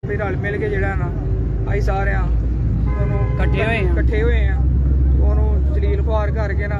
ਵੀ ਰਲ ਮਿਲ ਕੇ ਜਿਹੜਾ ਨਾ ਅਸੀਂ ਸਾਰਿਆਂ ਉਹਨੂੰ ਇਕੱਠੇ ਹੋਏ ਆ ਉਹਨੂੰ ਜਲੀਲ ਖੁਆਰ ਕਰਕੇ ਨਾ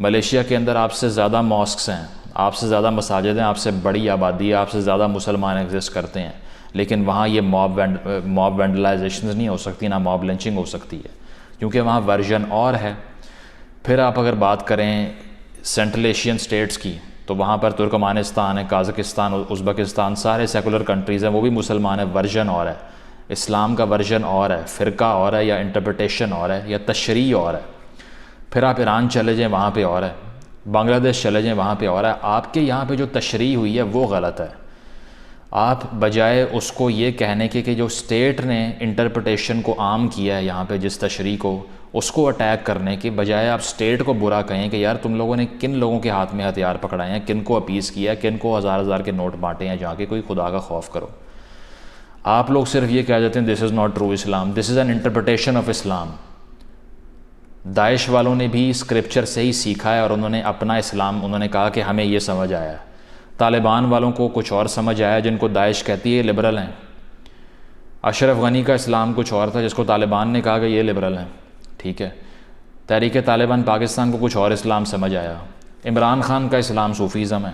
ملیشیا کے اندر آپ سے زیادہ ماسکس ہیں، آپ سے زیادہ مساجد ہیں، آپ سے بڑی آبادی ہے، آپ سے زیادہ مسلمان ایگزسٹ کرتے ہیں، لیکن وہاں یہ موب وینڈلائزیشنز نہیں ہو سکتی، نہ موب لنچنگ ہو سکتی ہے، کیونکہ وہاں ورژن اور ہے۔ پھر آپ اگر بات کریں سینٹرل ایشین سٹیٹس کی، تو وہاں پر ترکمانستان ہے، قازقستان، ازبکستان، سارے سیکولر کنٹریز ہیں، وہ بھی مسلمان ہیں، ورژن اور ہے، اسلام کا ورژن اور ہے، فرقہ اور ہے، یا انٹرپریٹیشن اور ہے، یا تشریح اور ہے۔ پھر آپ ایران چلے جائیں، وہاں پہ اور ہے، بنگلہ دیش چلے جائیں، وہاں پہ اور ہے۔ آپ کے یہاں پہ جو تشریح ہوئی ہے وہ غلط ہے۔ آپ بجائے اس کو یہ کہنے کے کہ جو اسٹیٹ نے انٹرپریٹیشن کو عام کیا ہے یہاں پہ جس تشریح کو، اس کو اٹیک کرنے کے بجائے آپ اسٹیٹ کو برا کہیں کہ یار تم لوگوں نے کن لوگوں کے ہاتھ میں ہتھیار پکڑائے ہیں، کن کو اپیز کیا ہے، کن کو ہزار ہزار کے نوٹ بانٹے ہیں، جہاں کے کوئی خدا کا خوف کرو۔ آپ لوگ صرف یہ کہہ دیتے ہیں this is not true Islam, this is an interpretation of Islam. داعش والوں نے بھی اسکرپچر سے ہی سیکھا ہے اور انہوں نے اپنا اسلام انہوں نے کہا کہ ہمیں یہ سمجھ آیا ہے۔ طالبان والوں کو کچھ اور سمجھ آیا جن کو داعش کہتی ہے لبرل ہیں۔ اشرف غنی کا اسلام کچھ اور تھا جس کو طالبان نے کہا کہ یہ لبرل ہیں، ٹھیک ہے۔ تحریک طالبان پاکستان کو کچھ اور اسلام سمجھ آیا۔ عمران خان کا اسلام صوفیزم ہے۔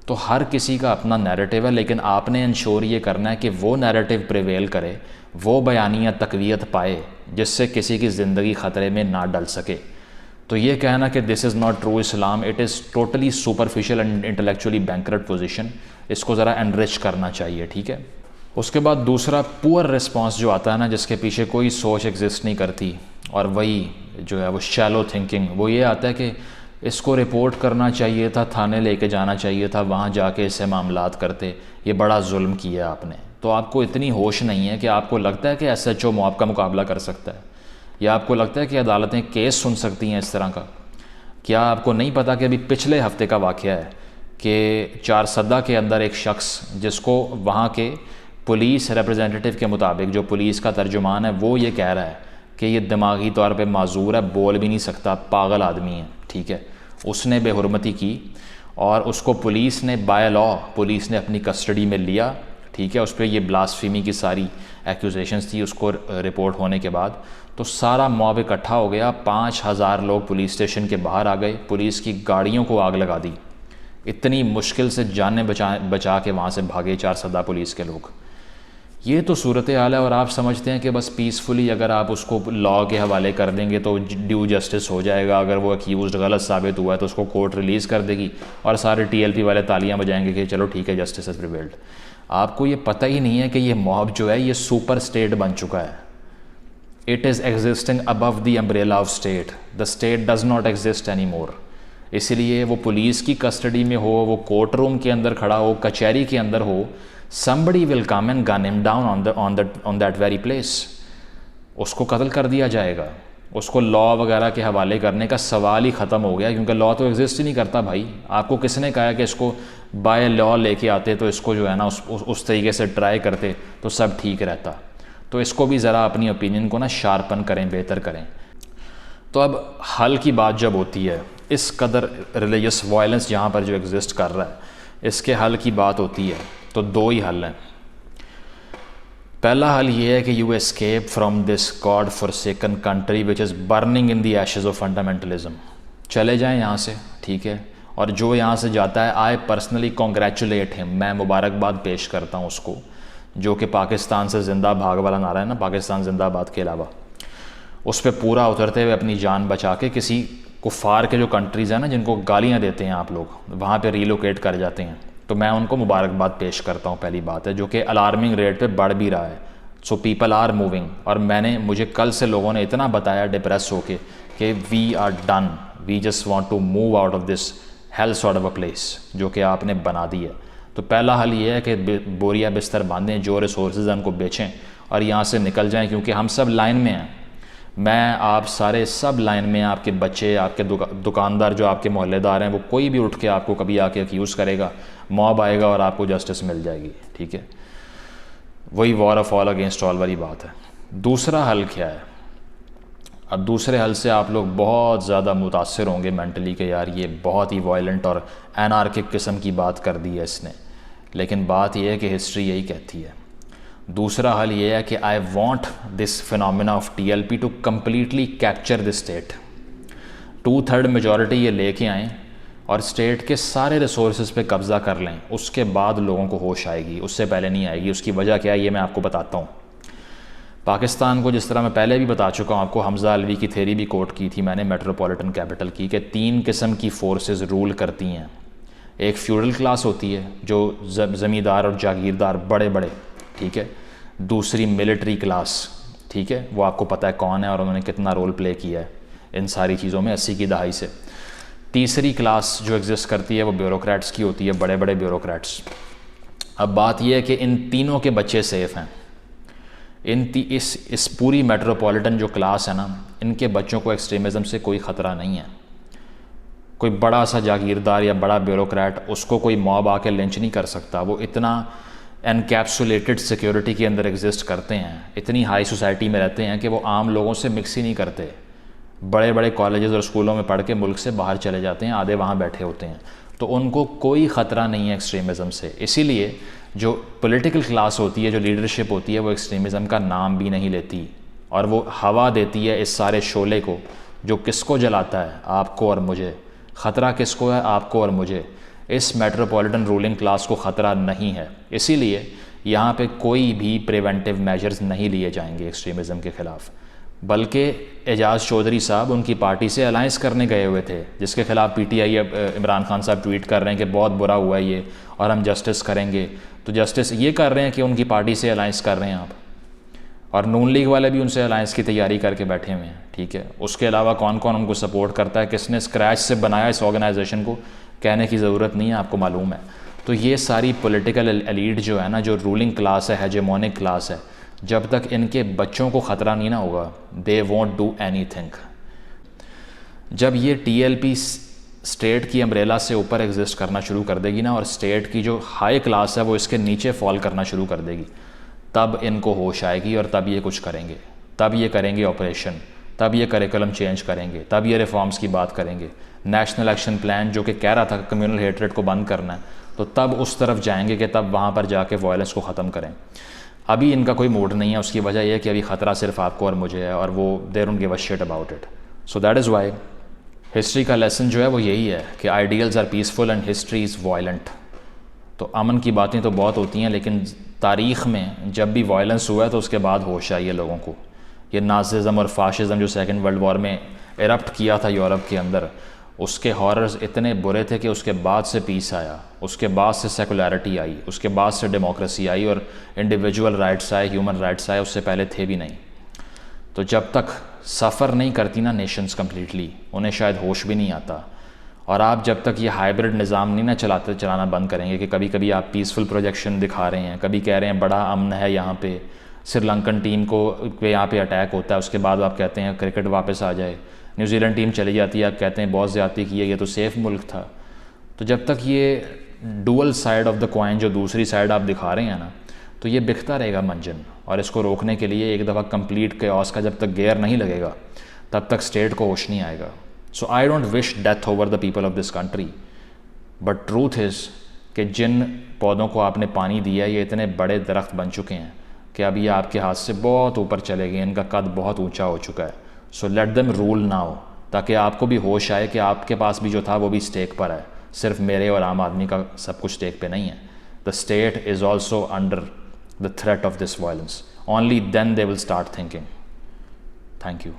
تو ہر کسی کا اپنا نیریٹو ہے، لیکن آپ نے انشور یہ کرنا ہے کہ وہ نیریٹو پریویل کرے، وہ بیانیہ تقویت پائے جس سے کسی کی زندگی خطرے میں نہ ڈل سکے۔ تو یہ کہنا کہ this is not true Islam, it is totally superficial and intellectually bankrupt position, اس کو ذرا انرچ کرنا چاہیے، ٹھیک ہے۔ اس کے بعد دوسرا پور رسپانس جو آتا ہے نا، جس کے پیچھے کوئی سوچ ایگزسٹ نہیں کرتی، اور وہی جو ہے وہ شیلو تھنکنگ، وہ یہ آتا ہے کہ اس کو رپورٹ کرنا چاہیے تھا، تھانے لے کے جانا چاہیے تھا، وہاں جا کے اس سے معاملات کرتے، یہ بڑا ظلم کیا آپ نے۔ تو آپ کو اتنی ہوش نہیں ہے کہ آپ کو لگتا ہے کہ ایس ایچ او موب کا مقابلہ کر سکتا ہے، یا آپ کو لگتا ہے کہ عدالتیں کیس سن سکتی ہیں اس طرح کا؟ کیا آپ کو نہیں پتا کہ ابھی پچھلے ہفتے کا واقعہ ہے کہ چارسدہ کے اندر ایک شخص جس کو وہاں کے پولیس ریپرزینٹیٹیو کے مطابق، جو پولیس کا ترجمان ہے، وہ یہ کہہ رہا ہے کہ یہ دماغی طور پہ معذور ہے، بول بھی نہیں سکتا، پاگل آدمی ہے، ٹھیک ہے۔ اس نے بے حرمتی کی اور اس کو پولیس نے بائی لا پولیس نے اپنی کسٹڈی میں لیا، ٹھیک ہے۔ اس پہ یہ بلاسفیمی کی ساری ایکوزیشنز تھی، اس کو رپورٹ ہونے کے بعد تو سارا موب اکٹھا ہو گیا، 5000 لوگ پولیس اسٹیشن کے باہر آ گئے، پولیس کی گاڑیوں کو آگ لگا دی، اتنی مشکل سے جانیں بچا کے وہاں سے بھاگے چارسدہ پولیس کے لوگ۔ یہ تو صورتحال ہے، اور آپ سمجھتے ہیں کہ بس پیسفلی اگر آپ اس کو لاء کے حوالے کر دیں گے تو ڈیو جسٹس ہو جائے گا، اگر وہ ایکیوزڈ غلط ثابت ہوا ہے تو اس کو کورٹ ریلیز کر دے گی اور سارے ٹی ایل پی والے تالیاں بجائیں گے کہ چلو ٹھیک ہے، جسٹس ہیز پریویلڈ۔ آپ کو یہ پتہ ہی نہیں ہے کہ یہ موب جو ہے یہ سپر اسٹیٹ بن چکا ہے۔ It is existing above the umbrella of state, the state does not exist anymore. اسی لیے وہ پولیس کی کسٹڈی میں ہو، وہ کورٹ روم کے اندر کھڑا ہو، کچہری کے اندر ہو، somebody will come and gun him down on that very place۔ اس کو قتل کر دیا جائے گا، اس کو لاء وغیرہ کے حوالے کرنے کا سوال ہی ختم ہو گیا، کیونکہ لاء تو ایگزسٹ ہی نہیں کرتا بھائی۔ آپ کو کس نے کہا کہ اس کو بائی لاء لے کے آتے تو اس کو جو ہے نا اس طریقے سے ٹرائی کرتے تو سب ٹھیک رہتا؟ تو اس کو بھی ذرا اپنی اوپینین کو نا شارپن کریں، بہتر کریں۔ تو اب حل کی بات جب ہوتی ہے، اس قدر ریلیجس وائلنس جہاں پر جو ایگزسٹ کر رہا ہے، اس کے حل کی بات ہوتی ہے تو دو ہی حل ہیں۔ پہلا حل یہ ہے کہ you escape from this godforsaken country which is burning in the ashes of fundamentalism. چلے جائیں یہاں سے، ٹھیک ہے۔ اور جو یہاں سے جاتا ہے، آئی پرسنلی کانگریچولیٹ ہم، میں مبارکباد پیش کرتا ہوں اس کو، جو کہ پاکستان سے زندہ بھاگ والا نعرہ ہے نا، پاکستان زندہ باد کے علاوہ، اس پہ پورا اترتے ہوئے اپنی جان بچا کے کسی کفار کے جو کنٹریز ہیں نا جن کو گالیاں دیتے ہیں آپ لوگ، وہاں پہ ریلوکیٹ کر جاتے ہیں، تو میں ان کو مبارکباد پیش کرتا ہوں۔ پہلی بات ہے جو کہ الارمنگ ریٹ پہ بڑھ بھی رہا ہے، سو پیپل آر موونگ۔ اور مجھے کل سے لوگوں نے اتنا بتایا ڈپریس ہو کے کہ we are done, we just want to move out of this hell sort of a place جو کہ آپ نے بنا دی ہے۔ تو پہلا حل یہ ہے کہ بوریا بستر باندھیں، جو ریسورسز ہیں ان کو بیچیں اور یہاں سے نکل جائیں، کیونکہ ہم سب لائن میں ہیں، میں آپ سارے سب لائن میں ہیں، آپ کے بچے، آپ کے دکاندار جو آپ کے محلے دار ہیں، وہ کوئی بھی اٹھ کے آپ کو کبھی آ کے ایکیوز کرے گا، موب آئے گا اور آپ کو جسٹس مل جائے گی، ٹھیک ہے۔ وہی war of all against all والی بات ہے۔ دوسرا حل کیا ہے؟ اب دوسرے حل سے آپ لوگ بہت زیادہ متاثر ہوں گے مینٹلی کہ یار یہ بہت ہی وائلنٹ اور اینارکک قسم کی بات کر دی ہے اس نے، لیکن بات یہ ہے کہ ہسٹری یہی کہتی ہے۔ دوسرا حل یہ ہے کہ I want this phenomena of T L P to completely capture this state. 2/3 majority یہ لے کے آئیں اور اسٹیٹ کے سارے ریسورسز پہ قبضہ کر لیں, اس کے بعد لوگوں کو ہوش آئے گی, اس سے پہلے نہیں آئے گی. اس کی وجہ کیا ہے یہ میں آپ کو بتاتا ہوں. پاکستان کو جس طرح میں پہلے بھی بتا چکا ہوں آپ کو, حمزہ علوی کی تھیری بھی کوٹ کی تھی میں نے میٹروپولیٹن کیپٹل کی, کہ 3 قسم کی فورسز رول کرتی ہیں. ایک فیوڈل کلاس ہوتی ہے جو زمیندار اور جاگیردار بڑے بڑے, ٹھیک ہے. دوسری ملٹری کلاس, ٹھیک ہے, وہ آپ کو پتہ ہے کون ہے اور انہوں نے کتنا رول پلے کیا ہے ان ساری چیزوں میں 80 کی دہائی سے. تیسری کلاس جو ایگزسٹ کرتی ہے وہ بیوروکریٹس کی ہوتی ہے, بڑے بڑے بیوروکریٹس. اب بات یہ ہے کہ ان تینوں کے بچے سیف ہیں. اس پوری میٹروپولیٹن جو کلاس ہے نا, ان کے بچوں کو ایکسٹریمزم سے کوئی خطرہ نہیں ہے. کوئی بڑا سا جاگیردار یا بڑا بیوروکریٹ, اس کو کوئی موب آ کے لنچ نہیں کر سکتا. وہ اتنا انکیپسولیٹڈ سیکیورٹی کے اندر ایگزسٹ کرتے ہیں, اتنی ہائی سوسائٹی میں رہتے ہیں کہ وہ عام لوگوں سے مکس ہی نہیں کرتے. بڑے بڑے کالجز اور اسکولوں میں پڑھ کے ملک سے باہر چلے جاتے ہیں, آدھے وہاں بیٹھے ہوتے ہیں. تو ان کو کوئی خطرہ نہیں ہے ایکسٹریمزم سے. اسی لیے جو پولیٹیکل کلاس ہوتی ہے, جو لیڈرشپ ہوتی ہے, وہ ایکسٹریمزم کا نام بھی نہیں لیتی, اور وہ ہوا دیتی ہے اس سارے شعلے کو جو کس کو جلاتا ہے, آپ کو اور مجھے. خطرہ کس کو ہے, آپ کو اور مجھے. اس میٹروپولیٹن رولنگ کلاس کو خطرہ نہیں ہے. اسی لیے یہاں پہ کوئی بھی پریونٹیو میجرز نہیں لیے جائیں گے ایکسٹریمزم کے خلاف. بلکہ اعجاز چودھری صاحب ان کی پارٹی سے الائنس کرنے گئے ہوئے تھے, جس کے خلاف P T I Imran Khan صاحب ٹویٹ کر رہے ہیں کہ بہت برا ہوا ہے یہ اور ہم جسٹس کریں گے. تو جسٹس یہ کر رہے ہیں کہ ان کی پارٹی سے الائنس کر رہے ہیں آپ, اور نون لیگ والے بھی ان سے الائنس کی تیاری کر کے بیٹھے ہوئے ہیں, ٹھیک ہے. اس کے علاوہ کون کون ان کو سپورٹ کرتا ہے, کس نے اسکریچ سے بنایا اس آرگنائزیشن کو, کہنے کی ضرورت نہیں ہے, آپ کو معلوم ہے. تو یہ ساری پولیٹیکل ایلیٹ جو ہے نا, جو رولنگ کلاس ہے, ہیجمونک کلاس ہے, جب تک ان کے بچوں کو خطرہ نہیں نہ ہوگا, دے وونٹ ڈو اینی تھنگ. جب یہ ٹی ایل پی اسٹیٹ کی امبریلا سے اوپر ایگزسٹ کرنا شروع کر دے گی نا, اور اسٹیٹ کی جو ہائی کلاس ہے وہ اس کے نیچے فال کرنا شروع کر دے گی, تب ان کو ہوش آئے گی, اور تب یہ کچھ کریں گے. تب یہ کریں گے آپریشن, تب یہ کریکولم چینج کریں گے, تب یہ ریفارمز کی بات کریں گے. نیشنل ایکشن پلان جو کہ کہہ رہا تھا کمیونل ہیٹریٹ کو بند کرنا ہے, تو تب اس طرف جائیں گے کہ تب وہاں پر جا کے وائلنس کو ختم کریں. ابھی ان کا کوئی موڈ نہیں ہے. اس کی وجہ یہ ہے کہ ابھی خطرہ صرف آپ کو اور مجھے ہے, اور وہ they don't give a shit about it. So that is why history کا لیسن جو ہے وہ یہی ہے کہ ideals are peaceful and history is violent. تو امن کی باتیں تو بہت ہوتی ہیں, لیکن تاریخ میں جب بھی وائلنس ہوا ہے تو اس کے بعد ہوش آئی ہے لوگوں کو. یہ ناززم اور فاشزم جو سیکنڈ ورلڈ وار میں ایرپٹ کیا تھا یورپ کے اندر, اس کے ہاررز اتنے برے تھے کہ اس کے بعد سے پیس آیا, اس کے بعد سے سیکولیرٹی آئی, اس کے بعد سے ڈیموکریسی آئی, اور انڈیویجول رائٹس آئے, ہیومن رائٹس آئے. اس سے پہلے تھے بھی نہیں. تو جب تک سفر نہیں کرتی نا نیشنز کمپلیٹلی, انہیں شاید ہوش بھی نہیں آتا. اور آپ جب تک یہ ہائبرڈ نظام نہیں نا چلانا بند کریں گے, کہ کبھی کبھی آپ پیسفل پروجیکشن دکھا رہے ہیں, کبھی کہہ رہے ہیں بڑا امن ہے یہاں پہ, سری لنکن ٹیم کو یہاں پہ اٹیک ہوتا ہے, اس کے بعد آپ کہتے ہیں کرکٹ واپس آ جائے, نیوزی لینڈ ٹیم چلی جاتی ہے, آپ کہتے ہیں بہت زیادتی کی ہے, یہ تو سیف ملک تھا. تو جب تک یہ dual side of the coin, جو دوسری سائڈ آپ دکھا رہے ہیں نا, تو یہ بکھتا رہے گا منجن. اور اس کو روکنے کے لیے ایک دفعہ کمپلیٹ کیوس کا جب تک گیئر نہیں لگے گا, تب تک اسٹیٹ کو ہوش نہیں آئے گا. So I don't wish death over the people of this country, but truth is کہ جن پودوں کو آپ نے پانی دیا, یہ اتنے بڑے درخت بن چکے ہیں کہ اب یہ آپ کے ہاتھ سے بہت اوپر چلے گئے, ان کا قد بہت اونچا ہو چکا ہے. So let them rule now, تاکہ آپ کو بھی ہوش آئے کہ آپ کے پاس بھی جو تھا وہ بھی اسٹیک پر ہے, صرف میرے اور عام آدمی کا سب کچھ اسٹیک پہ نہیں ہے. The state is also under the threat of this violence. Only then they will start thinking. Thank you.